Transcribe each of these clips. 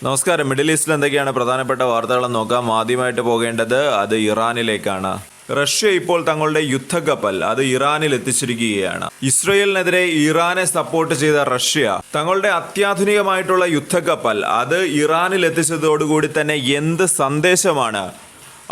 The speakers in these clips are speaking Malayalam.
നമസ്കാരം. മിഡിൽ ഈസ്റ്റിൽ എന്തൊക്കെയാണ് പ്രധാനപ്പെട്ട വാർത്തകളെന്ന് നോക്കാം. ആദ്യമായിട്ട് പോകേണ്ടത് അത് ഇറാനിലേക്കാണ്. റഷ്യ ഇപ്പോൾ തങ്ങളുടെ യുദ്ധക്കപ്പൽ അത് ഇറാനിൽ എത്തിച്ചിരിക്കുകയാണ്. ഇസ്രയേലിനെതിരെ ഇറാനെ സപ്പോർട്ട് ചെയ്ത റഷ്യ തങ്ങളുടെ അത്യാധുനികമായിട്ടുള്ള യുദ്ധക്കപ്പൽ അത് ഇറാനിൽ എത്തിച്ചതോടുകൂടി തന്നെ എന്ത് സന്ദേശമാണ്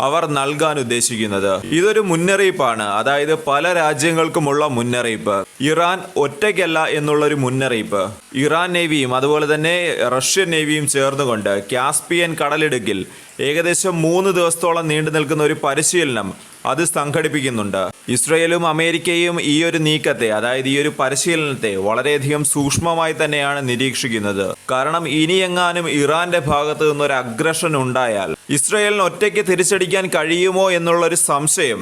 അവർ നൽകാൻ ഉദ്ദേശിക്കുന്നത്? ഇതൊരു മുന്നറിയിപ്പാണ്. അതായത് പല രാജ്യങ്ങൾക്കുമുള്ള മുന്നറിയിപ്പ്. ഇറാൻ ഒറ്റയ്ക്കല്ല എന്നുള്ളൊരു മുന്നറിയിപ്പ്. ഇറാൻ നേവിയും അതുപോലെ തന്നെ റഷ്യൻ നേവിയും ചേർന്നുകൊണ്ട് കാസ്പിയൻ കടലിടുക്കിൽ ഏകദേശം 3 ദിവസത്തോളം നീണ്ടു നിൽക്കുന്ന ഒരു പരിശീലനം അത് സംഘടിപ്പിക്കുന്നുണ്ട്. ഇസ്രയേലും അമേരിക്കയും ഈ ഒരു നീക്കത്തെ, അതായത് ഈ ഒരു പരിശീലനത്തെ വളരെയധികം സൂക്ഷ്മമായി തന്നെയാണ് നിരീക്ഷിക്കുന്നത്. കാരണം ഇനിയെങ്ങാനും ഇറാന്റെ ഭാഗത്ത് നിന്നൊരു അഗ്രഷൻ ഉണ്ടായാൽ ഇസ്രയേലിന് ഒറ്റയ്ക്ക് തിരിച്ചടിക്കാൻ കഴിയുമോ എന്നുള്ളൊരു സംശയം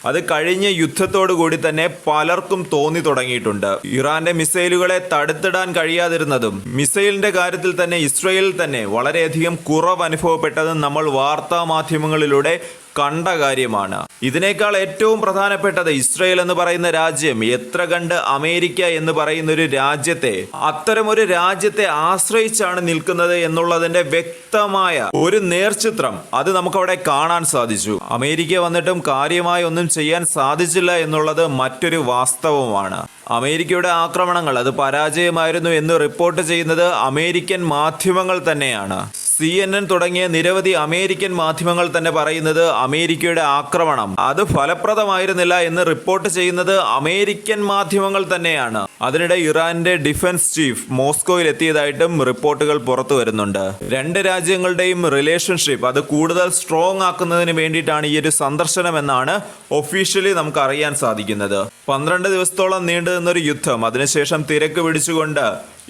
അത് കഴിഞ്ഞ യുദ്ധത്തോടു കൂടി തന്നെ പലർക്കും തോന്നി തുടങ്ങിയിട്ടുണ്ട്. ഇറാന്റെ മിസൈലുകളെ തടുത്തിടാൻ കഴിയാതിരുന്നതും മിസൈലിന്റെ കാര്യത്തിൽ തന്നെ ഇസ്രയേലിൽ തന്നെ വളരെയധികം കുറവ് അനുഭവപ്പെട്ടതും നമ്മൾ വാർത്താ മാധ്യമങ്ങളിലൂടെ കണ്ട കാര്യമാണ്. ഇതിനേക്കാൾ ഏറ്റവും പ്രധാനപ്പെട്ടത് ഇസ്രയേൽ എന്ന് പറയുന്ന രാജ്യം എത്ര കണ്ട് അമേരിക്ക എന്ന് പറയുന്ന ഒരു രാജ്യത്തെ, അത്തരമൊരു രാജ്യത്തെ ആശ്രയിച്ചാണ് നിൽക്കുന്നത് എന്നുള്ളതിന്റെ വ്യക്തമായ ഒരു നേർചിത്രം അത് നമുക്കവിടെ കാണാൻ സാധിച്ചു. അമേരിക്ക വന്നിട്ടും കാര്യമായി ഒന്നും ചെയ്യാൻ സാധിച്ചില്ല എന്നുള്ളത് മറ്റൊരു വാസ്തവമാണ്. അമേരിക്കയുടെ ആക്രമണങ്ങൾ അത് പരാജയമായിരുന്നു എന്ന് റിപ്പോർട്ട് ചെയ്യുന്നത് അമേരിക്കൻ മാധ്യമങ്ങൾ തന്നെയാണ്. CNN തുടങ്ങിയ നിരവധി അമേരിക്കൻ മാധ്യമങ്ങൾ തന്നെ പറയുന്നത് അമേരിക്കയുടെ ആക്രമണം അത് ഫലപ്രദമായിരുന്നില്ല എന്ന് റിപ്പോർട്ട് ചെയ്യുന്നത് അമേരിക്കൻ മാധ്യമങ്ങൾ തന്നെയാണ്. അതിനിടെ ഇറാന്റെ ഡിഫൻസ് ചീഫ് മോസ്കോയിൽ എത്തിയതായിട്ടും റിപ്പോർട്ടുകൾ പുറത്തു വരുന്നുണ്ട്. രണ്ട് രാജ്യങ്ങളുടെയും റിലേഷൻഷിപ്പ് അത് കൂടുതൽ സ്ട്രോങ് ആക്കുന്നതിന് വേണ്ടിയിട്ടാണ് ഈ ഒരു സന്ദർശനം എന്നാണ് ഒഫീഷ്യലി നമുക്ക് അറിയാൻ സാധിക്കുന്നത്. 12 ദിവസത്തോളം നീണ്ടു നിന്നൊരു യുദ്ധം, അതിനുശേഷം തിരക്ക് പിടിച്ചുകൊണ്ട്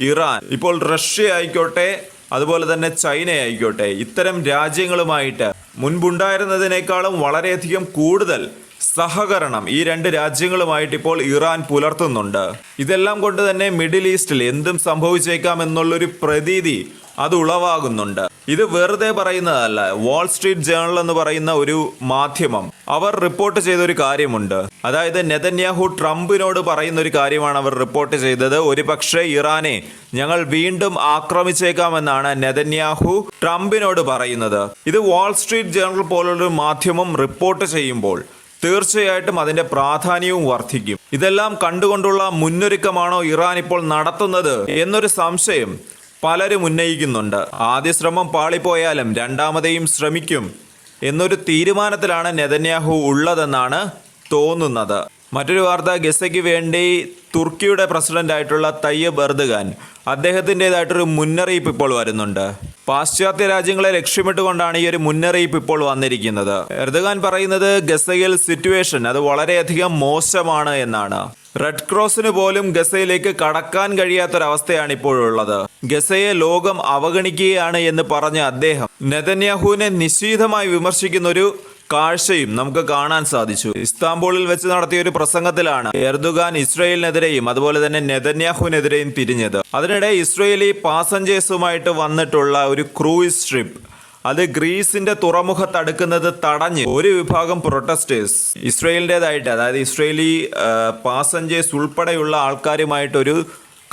ഇറാൻ ഇപ്പോൾ റഷ്യ ആയിക്കോട്ടെ അതുപോലെ തന്നെ ചൈന ആയിക്കോട്ടെ ഇത്തരം രാജ്യങ്ങളുമായിട്ട് മുൻപുണ്ടായിരുന്നതിനേക്കാളും വളരെയധികം കൂടുതൽ സഹകരണം ഈ രണ്ട് രാജ്യങ്ങളുമായിട്ട് ഇപ്പോൾ ഇറാൻ പുലർത്തുന്നുണ്ട്. ഇതെല്ലാം കൊണ്ട് തന്നെ മിഡിൽ ഈസ്റ്റിൽ എന്തും സംഭവിച്ചേക്കാം എന്നുള്ളൊരു പ്രതീതി അത് ഉളവാകുന്നുണ്ട്. ഇത് വെറുതെ പറയുന്നതല്ല. വാൾ സ്ട്രീറ്റ് ജേണൽ എന്ന് പറയുന്ന ഒരു മാധ്യമം അവർ റിപ്പോർട്ട് ചെയ്ത ഒരു കാര്യമുണ്ട്. അതായത് നെതന്യാഹു ട്രംപിനോട് പറയുന്ന ഒരു കാര്യമാണ് അവർ റിപ്പോർട്ട് ചെയ്തത്. ഒരുപക്ഷെ ഇറാനെ ഞങ്ങൾ വീണ്ടും ആക്രമിച്ചേക്കാമെന്നാണ് നെതന്യാഹു ട്രംപിനോട് പറയുന്നത്. ഇത് വാൾ സ്ട്രീറ്റ് ജേണൽ പോലുള്ളൊരു മാധ്യമം റിപ്പോർട്ട് ചെയ്യുമ്പോൾ തീർച്ചയായിട്ടും അതിന്റെ പ്രാധാന്യവും വർദ്ധിക്കും. ഇതെല്ലാം കണ്ടുകൊണ്ടുള്ള മുന്നൊരുക്കമാണോ ഇറാൻ ഇപ്പോൾ നടത്തുന്നത് എന്നൊരു സംശയം പലരും ഉന്നയിക്കുന്നുണ്ട്. ആദ്യ ശ്രമം പാളിപ്പോയാലും രണ്ടാമതെയും ശ്രമിക്കും എന്നൊരു തീരുമാനത്തിലാണ് നെതന്യാഹു ഉള്ളതെന്നാണ് തോന്നുന്നത്. മറ്റൊരു വാർത്ത, ഗസയ്ക്ക് വേണ്ടി തുർക്കിയുടെ പ്രസിഡന്റ് ആയിട്ടുള്ള തയ്യബ് എർദോഗാൻ അദ്ദേഹത്തിൻ്റെതായിട്ടൊരു മുന്നറിയിപ്പ് ഇപ്പോൾ വരുന്നുണ്ട്. പാശ്ചാത്യ രാജ്യങ്ങളെ ലക്ഷ്യമിട്ടുകൊണ്ടാണ് ഈ ഒരു മുന്നറിയിപ്പ് ഇപ്പോൾ വന്നിരിക്കുന്നത്. എർദോഗാൻ പറയുന്നത് ഗസയിൽ സിറ്റുവേഷൻ അത് വളരെയധികം മോശമാണ് എന്നാണ്. റെഡ് ക്രോസിന് പോലും ഗസയിലേക്ക് കടക്കാൻ കഴിയാത്തൊരവസ്ഥയാണ് ഇപ്പോഴുള്ളത്. ഗസയെ ലോകം അവഗണിക്കുകയാണ് എന്ന് പറഞ്ഞ അദ്ദേഹം നെതന്യാഹുവിനെ നിശിതമായി വിമർശിക്കുന്ന ഒരു കാഴ്ചയും നമുക്ക് കാണാൻ സാധിച്ചു. ഇസ്താംബൂളിൽ വെച്ച് നടത്തിയ ഒരു പ്രസംഗത്തിലാണ് എർദോഗാൻ ഇസ്രയേലിനെതിരെയും അതുപോലെ തന്നെ നെതന്യാഹുവിനെതിരെയും തിരിഞ്ഞത്. അതിനിടെ ഇസ്രയേലി പാസഞ്ചേഴ്സുമായിട്ട് വന്നിട്ടുള്ള ഒരു ക്രൂയിസ് ഷിപ്പ് അത് ഗ്രീസിന്റെ തുറമുഖത്ത് അടുക്കുന്നത് തടഞ്ഞ് ഒരു വിഭാഗം പ്രൊട്ടസ്റ്റേഴ്സ് ഇസ്രയേലിൻ്റെതായിട്ട്, അതായത് ഇസ്രയേലി പാസഞ്ചേഴ്സ് ഉൾപ്പെടെയുള്ള ആൾക്കാരുമായിട്ടൊരു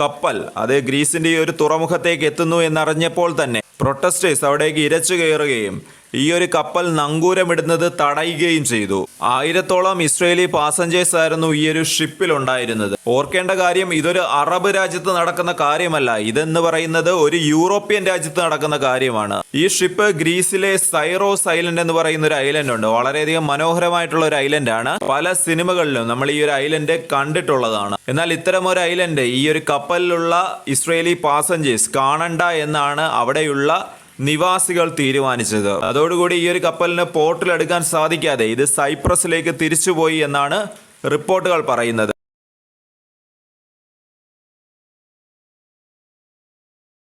കപ്പൽ അത് ഗ്രീസിന്റെ ഈ ഒരു തുറമുഖത്തേക്ക് എത്തുന്നു എന്നറിഞ്ഞപ്പോൾ തന്നെ പ്രൊട്ടസ്റ്റേഴ്സ് അവിടേക്ക് ഇരച്ചു കയറുകയും ഈ ഒരു കപ്പൽ നങ്കൂരമിടുന്നത് തടയുകയും ചെയ്തു. 1000-ഓളം ഇസ്രയേലി പാസഞ്ചേഴ്സ് ആയിരുന്നു ഈ ഒരു ഷിപ്പിൽ ഉണ്ടായിരുന്നത്. ഓർക്കേണ്ട കാര്യം, ഇതൊരു അറബ് രാജ്യത്ത് നടക്കുന്ന കാര്യമല്ല. ഇതെന്ന് പറയുന്നത് ഒരു യൂറോപ്യൻ രാജ്യത്ത് നടക്കുന്ന കാര്യമാണ്. ഈ ഷിപ്പ് ഗ്രീസിലെ സൈറോസ് ഐലൻഡ് എന്ന് പറയുന്ന ഒരു ഐലൻഡ് ഉണ്ട്. വളരെയധികം മനോഹരമായിട്ടുള്ള ഒരു ഐലൻഡാണ്. പല സിനിമകളിലും നമ്മൾ ഈ ഒരു ഐലൻഡ് കണ്ടിട്ടുള്ളതാണ്. എന്നാൽ ഇത്തരം ഒരു ഐലൻഡ് ഈ ഒരു കപ്പലിലുള്ള ഇസ്രയേലി പാസഞ്ചേഴ്സ് കാണണ്ട എന്നാണ് അവിടെയുള്ള നിവാസികൾ തീരുമാനിച്ചത്. അതോടുകൂടി ഈ ഒരു കപ്പലിന് പോർട്ടിൽ എടുക്കാൻ സാധിക്കാതെ ഇത് സൈപ്രസിലേക്ക് തിരിച്ചുപോയി എന്നാണ് റിപ്പോർട്ടുകൾ പറയുന്നത്.